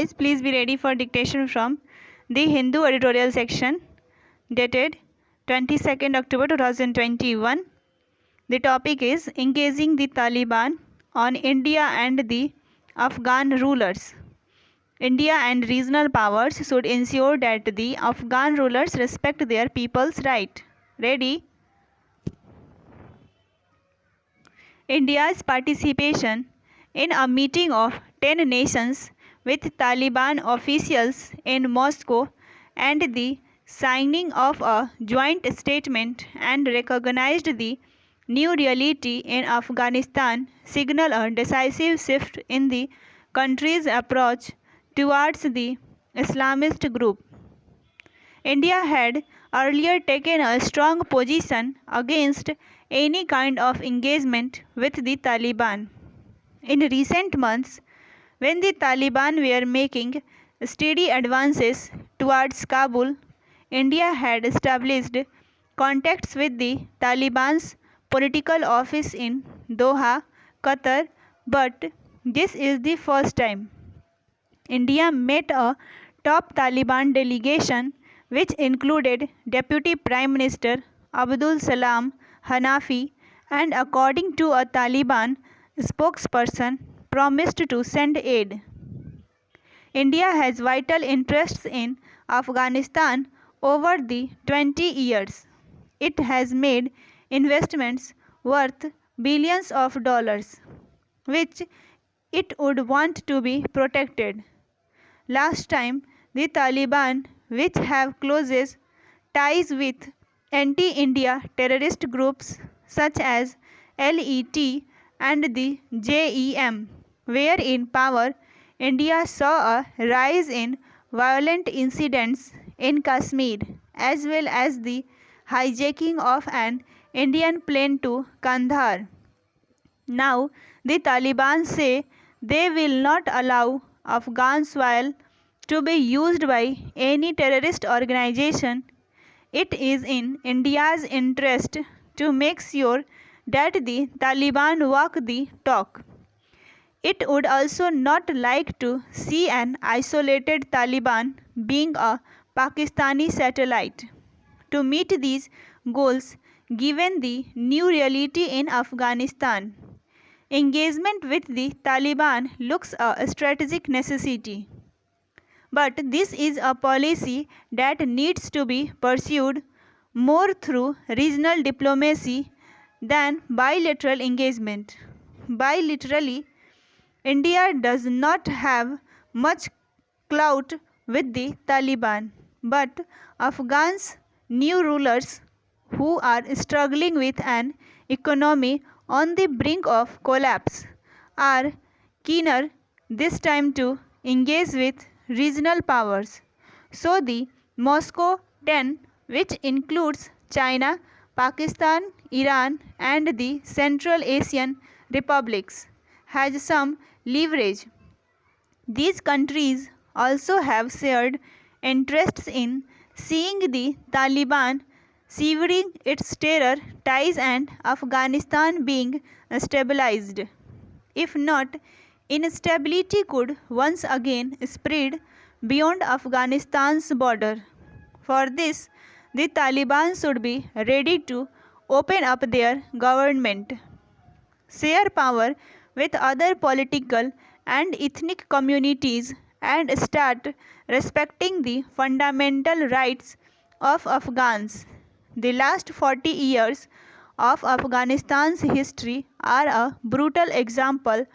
Please be ready for dictation from the Hindu editorial section dated 22nd October 2021. The topic is Engaging the Taliban on India and the Afghan rulers. India and regional powers should ensure that the Afghan rulers respect their people's right. Ready? India's participation in a meeting of 10 nations with Taliban officials in Moscow and the signing of a joint statement and recognized the new reality in Afghanistan signal a decisive shift in the country's approach towards the Islamist group. India had earlier taken a strong position against any kind of engagement with the Taliban. In recent months, when the Taliban were making steady advances towards Kabul, India had established contacts with the Taliban's political office in Doha, Qatar, but this is the first time India met a top Taliban delegation which included Deputy Prime Minister Abdul Salam Hanafi and, according to a Taliban spokesperson, promised to send aid. India has vital interests in Afghanistan over the 20 years. It has made investments worth billions of dollars, which it would want to be protected. Last time, the Taliban, which have closest ties with anti-India terrorist groups such as LET and the JEM, were in power, India saw a rise in violent incidents in Kashmir, as well as the hijacking of an Indian plane to Kandahar. Now, the Taliban say they will not allow Afghan soil to be used by any terrorist organization. It is in India's interest to make sure that the Taliban walk the talk. It would also not like to see an isolated Taliban being a Pakistani satellite. To meet these goals, given the new reality in Afghanistan, engagement with the Taliban looks a strategic necessity. But this is a policy that needs to be pursued more through regional diplomacy than bilateral engagement. Bilaterally, India does not have much clout with the Taliban, but Afghans' new rulers, who are struggling with an economy on the brink of collapse, are keener this time to engage with regional powers. So the Moscow 10, which includes China, Pakistan, Iran and the Central Asian republics, has some leverage. These countries also have shared interests in seeing the Taliban severing its terror ties and Afghanistan being stabilized. If not, instability could once again spread beyond Afghanistan's border. For this, the Taliban should be ready to open up their government, share power with other political and ethnic communities, and start respecting the fundamental rights of Afghans. The last 40 years of Afghanistan's history are a brutal example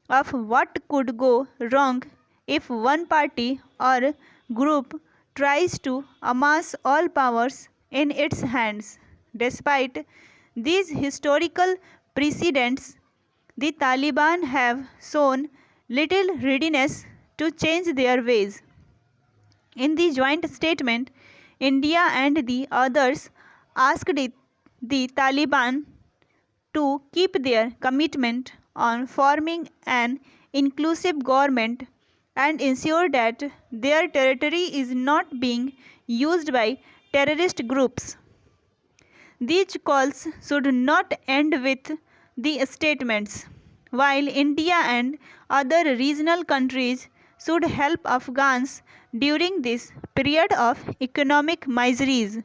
of what could go wrong if one party or group tries to amass all powers in its hands. Despite these historical precedents, the Taliban have shown little readiness to change their ways. In the joint statement, India and the others asked the Taliban to keep their commitment on forming an inclusive government and ensure that their territory is not being used by terrorist groups. These calls should not end with the statements. While India and other regional countries should help Afghans during this period of economic miseries.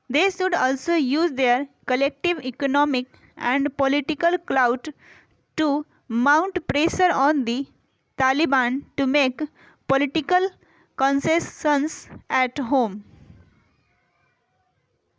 They should also use their collective economic and political clout to mount pressure on the Taliban to make political concessions at home.